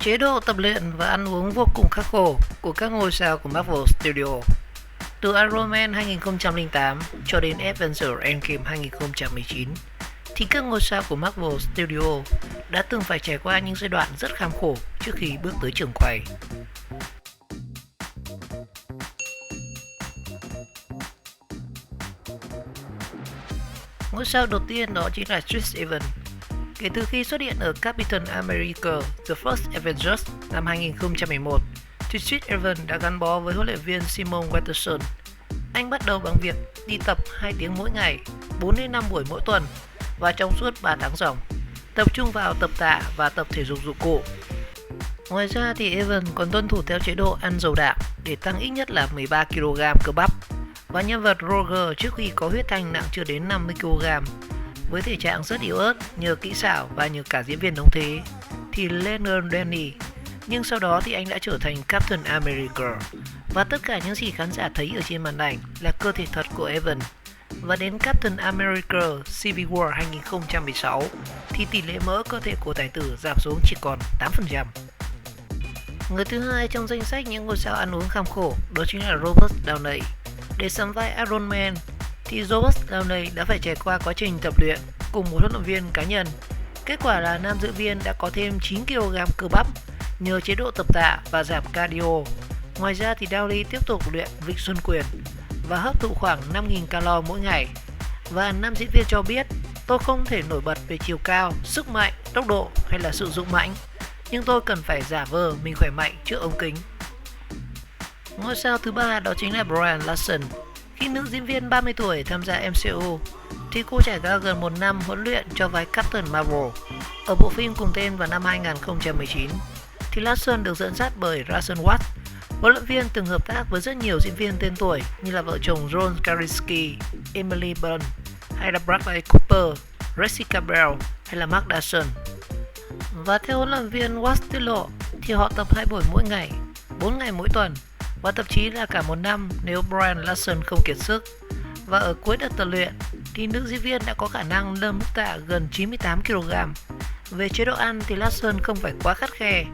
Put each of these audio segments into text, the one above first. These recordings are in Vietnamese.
Chế độ tập luyện và ăn uống vô cùng khắc khổ của các ngôi sao của Marvel Studio. Từ Iron Man 2008 cho đến Avengers Endgame 2019, thì các ngôi sao của Marvel Studio đã từng phải trải qua những giai đoạn rất kham khổ trước khi bước tới trường quay. Ngôi sao đầu tiên đó chính là Chris Evans. Kể từ khi xuất hiện ở Captain America The First Avengers năm 2011, thì Chris Evans đã gắn bó với huấn luyện viên Simon Watterson. Anh bắt đầu bằng việc đi tập 2 tiếng mỗi ngày, 4 đến 5 buổi mỗi tuần và trong suốt 3 tháng ròng, tập trung vào tập tạ và tập thể dục dụng cụ. Ngoài ra thì Evans còn tuân thủ theo chế độ ăn dầu đạm để tăng ít nhất là 13 kg cơ bắp, và nhân vật Roger trước khi có huyết thanh nặng chưa đến 50 kg. Với thể trạng rất yếu ớt nhờ kỹ xảo và nhờ cả diễn viên đóng thế thì Leonard Denny, nhưng sau đó thì anh đã trở thành Captain America, và tất cả những gì khán giả thấy ở trên màn ảnh là cơ thể thật của Evans. Và đến Captain America Civil War 2016 thì tỷ lệ mỡ cơ thể của tài tử giảm xuống chỉ còn 8%. Người thứ hai trong danh sách những ngôi sao ăn uống kham khổ đó chính là Robert Downey. Để sắm vai Iron Man thì Robert Downey đã phải trải qua quá trình tập luyện cùng một huấn luyện viên cá nhân. Kết quả là nam diễn viên đã có thêm 9 kg cơ bắp nhờ chế độ tập tạ và giảm cardio. Ngoài ra thì Downey tiếp tục luyện vịnh xuân quyền và hấp thụ khoảng 5.000 calo mỗi ngày. Và nam diễn viên cho biết: "Tôi không thể nổi bật về chiều cao, sức mạnh, tốc độ hay là sự dũng mãnh, nhưng tôi cần phải giả vờ mình khỏe mạnh trước ống kính." Ngôi sao thứ ba đó chính là Brie Larson. Khi nữ diễn viên 30 tuổi tham gia MCU thì cô trải qua gần 1 năm huấn luyện cho vai Captain Marvel. Ở bộ phim cùng tên vào năm 2019 thì Larson được dẫn dắt bởi Rashon Watts, huấn luyện viên từng hợp tác với rất nhiều diễn viên tên tuổi như là vợ chồng Ron Krasinski, Emily Blunt hay là Bradley Cooper, Jessica Biel hay là Mark Dawson. Và theo huấn luyện viên Watts tiết lộ thì họ tập 2 buổi mỗi ngày, 4 ngày mỗi tuần, và thậm chí là cả 1 năm nếu Brie Larson không kiệt sức. Và ở cuối đợt tập luyện thì nữ diễn viên đã có khả năng nâng mức tạ gần 98 kg. Về chế độ ăn thì Larson không phải quá khắt khe,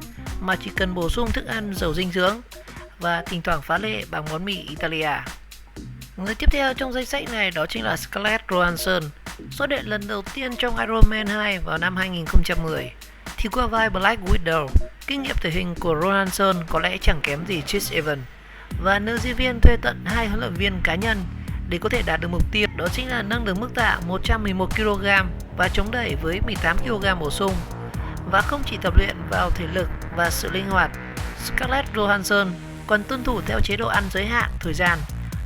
mà chỉ cần bổ sung thức ăn giàu dinh dưỡng và thỉnh thoảng phá lệ bằng món mì Italia. Người tiếp theo trong danh sách này đó chính là Scarlett Johansson. Xuất hiện lần đầu tiên trong Iron Man 2 vào năm 2010 thì qua vai Black Widow. Kinh nghiệm thể hình của Johansson có lẽ chẳng kém gì Chris Evans, và nữ diễn viên thuê tận 2 huấn luyện viên cá nhân để có thể đạt được mục tiêu, đó chính là nâng được mức tạ 111 kg và chống đẩy với 18 kg bổ sung. Và không chỉ tập luyện vào thể lực và sự linh hoạt, Scarlett Johansson còn tuân thủ theo chế độ ăn giới hạn thời gian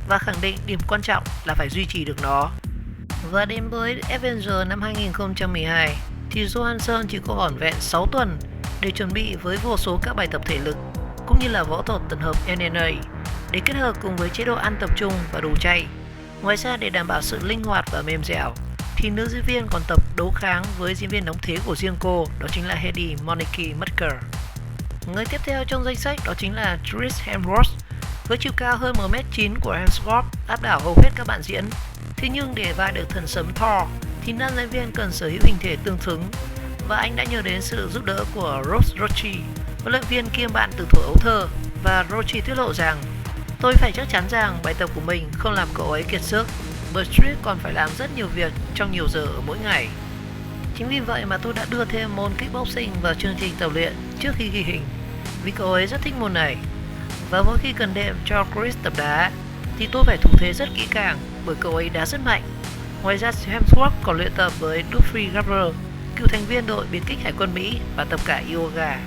và khẳng định điểm quan trọng là phải duy trì được nó. Và đến với Avengers năm 2012 thì Johansson chỉ có vỏn vẹn 6 tuần để chuẩn bị với vô số các bài tập thể lực cũng như là võ thuật tổng hợp MMA để kết hợp cùng với chế độ ăn tập trung và đồ chay. Ngoài ra, để đảm bảo sự linh hoạt và mềm dẻo thì nữ diễn viên còn tập đấu kháng với diễn viên đóng thế của riêng cô, đó chính là Heidi Monique Musker. Người tiếp theo trong danh sách đó chính là Chris Hemsworth. Với chiều cao hơn 1m9 của Hemsworth áp đảo hầu hết các bạn diễn. Thế nhưng để vai được thần sấm Thor thì nam diễn viên cần sở hữu hình thể tương xứng, và anh đã nhờ đến sự giúp đỡ của Ross Rochi, huấn luyện viên kiêm bạn từ thuở ấu thơ. Và Rochi tiết lộ rằng: "Tôi phải chắc chắn rằng bài tập của mình không làm cậu ấy kiệt sức, bởi Chris còn phải làm rất nhiều việc trong nhiều giờ ở mỗi ngày. Chính vì vậy mà tôi đã đưa thêm môn kickboxing vào chương trình tập luyện trước khi ghi hình, vì cậu ấy rất thích môn này. Và mỗi khi cần đệm cho Chris tập đá thì tôi phải thủ thế rất kỹ càng, bởi cậu ấy đá rất mạnh." Ngoài ra, Hemsworth còn luyện tập với Duffy Garber, cựu thành viên đội biệt kích Hải quân Mỹ, và tập cả yoga.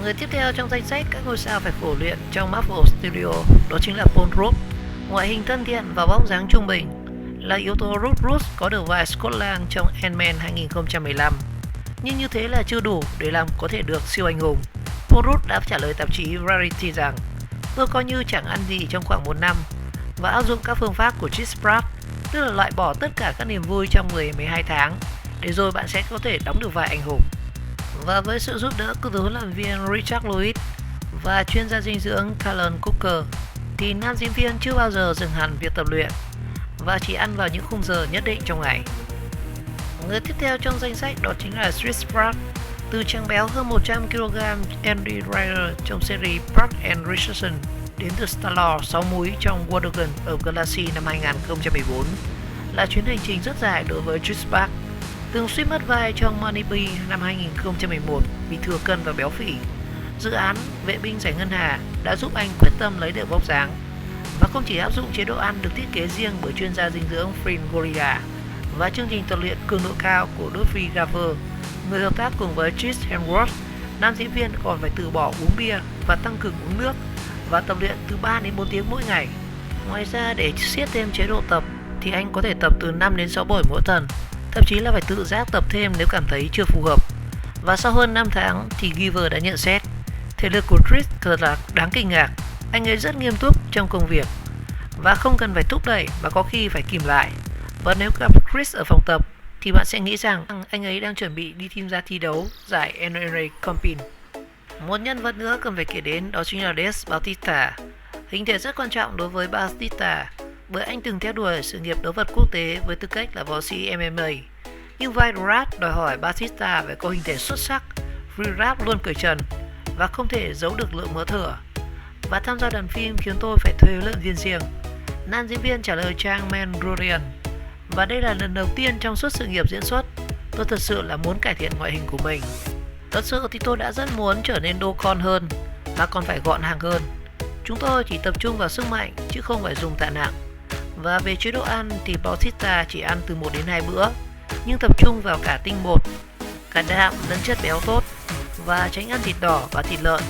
Người tiếp theo trong danh sách các ngôi sao phải khổ luyện trong Marvel Studio đó chính là Paul Rudd. Ngoại hình thân thiện và vóc dáng trung bình là yếu tố Rudd có được vai Scott Lang trong Ant-Man 2015. Nhưng như thế là chưa đủ để làm có thể được siêu anh hùng. Paul Rudd đã trả lời tạp chí Variety rằng: "Tôi coi như chẳng ăn gì trong khoảng 1 năm và áp dụng các phương pháp của Chris Pratt, tức là loại bỏ tất cả các niềm vui trong 10-12 tháng, để rồi bạn sẽ có thể đóng được vai anh hùng." Và với sự giúp đỡ của huấn luyện viên Richard Lewis và chuyên gia dinh dưỡng Callum Cooker thì nam diễn viên chưa bao giờ dừng hẳn việc tập luyện và chỉ ăn vào những khung giờ nhất định trong ngày. Người tiếp theo trong danh sách đó chính là Chris Pratt. Từ chàng béo hơn 100kg Andy Ryder trong series Parks and Recreation đến từ Star-Lord 6 múi trong Guardians of Galaxy năm 2014 là chuyến hành trình rất dài đối với Chris Pratt. Từng suýt mất vai trong Moneyball năm 2011 vì thừa cân và béo phì. Dự án Vệ binh giải ngân hà đã giúp anh quyết tâm lấy được vóc dáng và không chỉ áp dụng chế độ ăn được thiết kế riêng bởi chuyên gia dinh dưỡng Flynn Gorilla và chương trình tập luyện cường độ cao của Dorothy Garver, người hợp tác cùng với Chris Hemsworth. Nam diễn viên còn phải từ bỏ uống bia và tăng cường uống nước và tập luyện từ 3 đến 4 tiếng mỗi ngày. Ngoài ra, để siết thêm chế độ tập thì anh có thể tập từ 5 đến 6 buổi mỗi tuần, thậm chí là phải tự giác tập thêm nếu cảm thấy chưa phù hợp. Và sau hơn 5 tháng thì Giver đã nhận xét thể lực của Chris thật là đáng kinh ngạc. Anh ấy rất nghiêm túc trong công việc và không cần phải thúc đẩy mà có khi phải kìm lại. Và nếu gặp Chris ở phòng tập thì bạn sẽ nghĩ rằng anh ấy đang chuẩn bị đi tham gia thi đấu giải NRA Compin. Một nhân vật nữa cần phải kể đến đó chính là Dave Bautista. Hình thể rất quan trọng đối với Bautista bởi anh từng theo đuổi sự nghiệp đấu vật quốc tế với tư cách là võ sĩ MMA. Nhưng vai rap đòi hỏi Bautista phải có hình thể xuất sắc, free rap luôn cởi trần và không thể giấu được lượng mỡ thừa. Và tham gia đoàn phim khiến tôi phải thuê huấn luyện viên riêng. Nam diễn viên trả lời trang Mandalorian. Và đây là lần đầu tiên trong suốt sự nghiệp diễn xuất, tôi thật sự là muốn cải thiện ngoại hình của mình. Thật sự thì tôi đã rất muốn trở nên đô con hơn, mà còn phải gọn hàng hơn. Chúng tôi chỉ tập trung vào sức mạnh chứ không phải dùng tạ nặng. Và về chế độ ăn thì Bautista chỉ ăn từ 1 đến 2 bữa, nhưng tập trung vào cả tinh bột, cả đạm lẫn chất béo tốt và tránh ăn thịt đỏ và thịt lợn,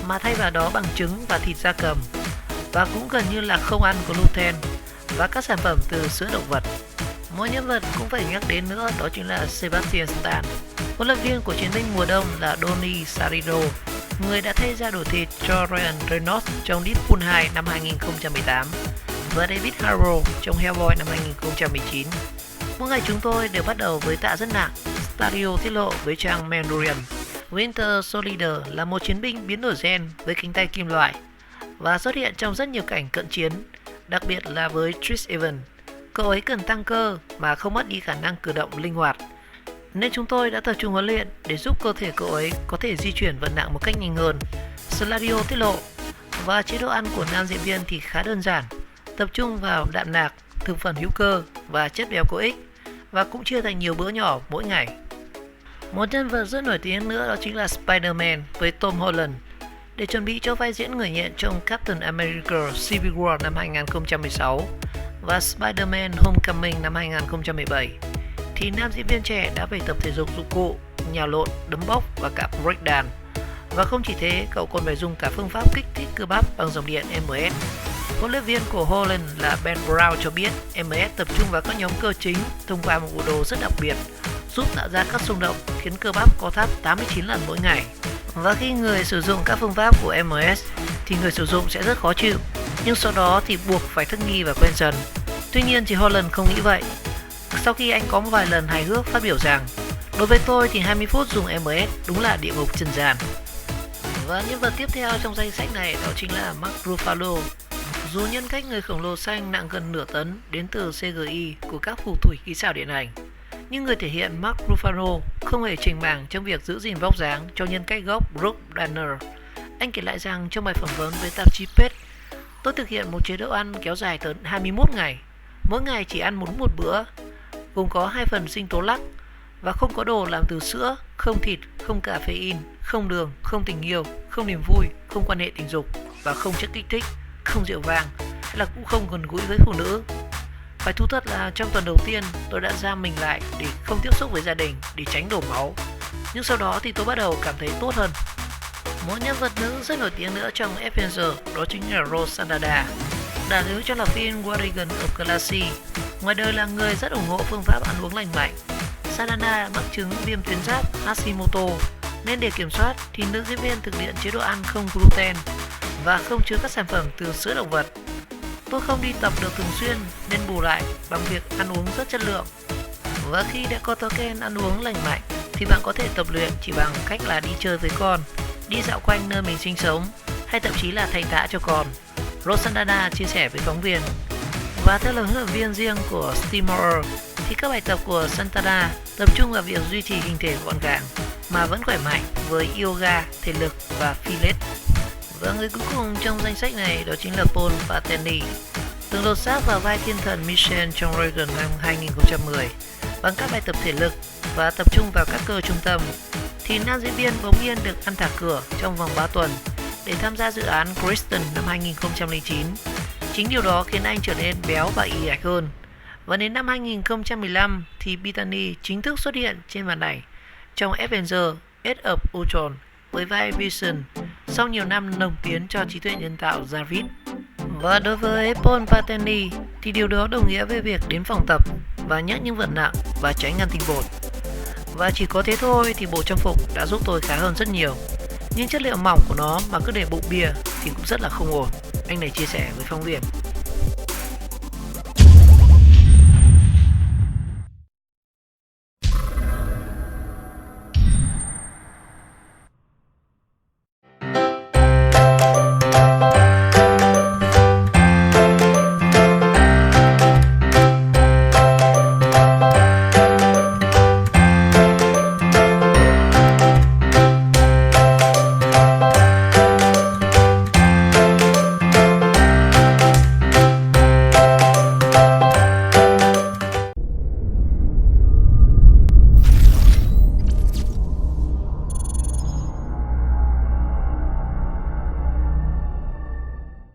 mà thay vào đó bằng trứng và thịt gia cầm. Và cũng gần như là không ăn gluten và các sản phẩm từ sữa động vật. Một nhân vật cũng phải nhắc đến nữa đó chính là Sebastian Stan, huấn luyện viên của chiến binh mùa đông là Donnie Sarido, người đã thay ra đổi thịt cho Ryan Reynolds trong Deadpool 2 năm 2018 và David Harbour trong Hellboy năm 2019. Mỗi ngày chúng tôi đều bắt đầu với tạ rất nặng, Stadio tiết lộ với trang Mandalorian. Winter Soldier là một chiến binh biến đổi gen với cánh tay kim loại và xuất hiện trong rất nhiều cảnh cận chiến, đặc biệt là với Chris Evans. Cậu ấy cần tăng cơ mà không mất đi khả năng cử động linh hoạt, nên chúng tôi đã tập trung huấn luyện để giúp cơ thể cậu ấy có thể di chuyển vận nặng một cách nhanh hơn, Sladio tiết lộ. Và chế độ ăn của nam diễn viên thì khá đơn giản, tập trung vào đạm nạc, thực phẩm hữu cơ và chất béo có ích, và cũng chia thành nhiều bữa nhỏ mỗi ngày. Một nhân vật rất nổi tiếng nữa đó chính là Spider-Man với Tom Holland. Để chuẩn bị cho vai diễn người nhện trong Captain America Civil War năm 2016 và Spider-Man Homecoming năm 2017, thì nam diễn viên trẻ đã phải tập thể dục dụng cụ, nhào lộn, đấm bốc và cả breakdance. Và không chỉ thế, cậu còn phải dùng cả phương pháp kích thích cơ bắp bằng dòng điện MS. Huấn luyện viên của Holland là Ben Brown cho biết MS tập trung vào các nhóm cơ chính thông qua một bộ đồ rất đặc biệt, giúp tạo ra các xung động khiến cơ bắp co thắt 89 lần mỗi ngày. Và khi người sử dụng các phương pháp của MS thì người sử dụng sẽ rất khó chịu, nhưng sau đó thì buộc phải thích nghi và quen dần. Tuy nhiên thì Holland không nghĩ vậy. Sau khi anh có một vài lần hài hước phát biểu rằng đối với tôi thì 20 phút dùng MS đúng là địa ngục trần gian. Và nhân vật tiếp theo trong danh sách này đó chính là Mark Ruffalo. Dù nhân cách người khổng lồ xanh nặng gần nửa tấn đến từ CGI của các phù thủy kỹ xảo điện ảnh, nhưng người thể hiện Mark Ruffalo không hề chểnh mảng trong việc giữ gìn vóc dáng cho nhân cách gốc Brooke Banner. Anh kể lại rằng trong bài phỏng vấn với tạp chí Pet, tôi thực hiện một chế độ ăn kéo dài tới 21 ngày. Mỗi ngày chỉ ăn một bữa, gồm có 2 phần sinh tố lắc và không có đồ làm từ sữa, không thịt, không caffeine, không đường, không tình yêu, không niềm vui, không quan hệ tình dục và không chất kích thích, không rượu vang hay là cũng không gần gũi với phụ nữ. Phải thú thật là trong tuần đầu tiên tôi đã giam mình lại để không tiếp xúc với gia đình để tránh đổ máu, nhưng sau đó thì tôi bắt đầu cảm thấy tốt hơn. Một nhân vật nữ rất nổi tiếng nữa trong Avengers đó chính là Rose Sandada. Đã lưu cho là phim Guardians of Galaxy, ngoài đời là người rất ủng hộ phương pháp ăn uống lành mạnh. Sandada mắc chứng viêm tuyến giáp Hashimoto, nên để kiểm soát thì nữ diễn viên thực hiện chế độ ăn không gluten và không chứa các sản phẩm từ sữa động vật. Tôi không đi tập được thường xuyên nên bù lại bằng việc ăn uống rất chất lượng. Và khi đã có thói quen ăn uống lành mạnh thì bạn có thể tập luyện chỉ bằng cách là đi chơi với con, đi dạo quanh nơi mình sinh sống hay thậm chí là thay tã cho con. Rosandana chia sẻ với phóng viên. Và theo lời huấn luyện viên riêng của Steve Moore thì các bài tập của Santana tập trung vào việc duy trì hình thể gọn gàng, mà vẫn khỏe mạnh với yoga, thể lực và Pilates. Và người cuối cùng trong danh sách này đó chính là Paul Bettany, từng lột xác vào vai thiên thần Michelle trong Reagan năm 2010 bằng các bài tập thể lực và tập trung vào các cơ trung tâm, thì nam diễn viên bỗng nhiên được ăn thả cửa trong vòng 3 tuần để tham gia dự án Kristen năm 2009. Chính điều đó khiến anh trở nên béo và ì ạch hơn. Và đến năm 2015 thì Bettany chính thức xuất hiện trên màn ảnh trong Avengers Age of Ultron với vai Vision sau nhiều năm nồng tiến cho trí tuệ nhân tạo Jarvis. Và đối với Paul Bettany thì điều đó đồng nghĩa với việc đến phòng tập và nhấc những vật nặng và tránh ăn tinh bột. Và chỉ có thế thôi thì bộ trang phục đã giúp tôi khá hơn rất nhiều. Nhưng chất liệu mỏng của nó mà cứ để bụng bia thì cũng rất là không ổn, anh này chia sẻ với phóng viên.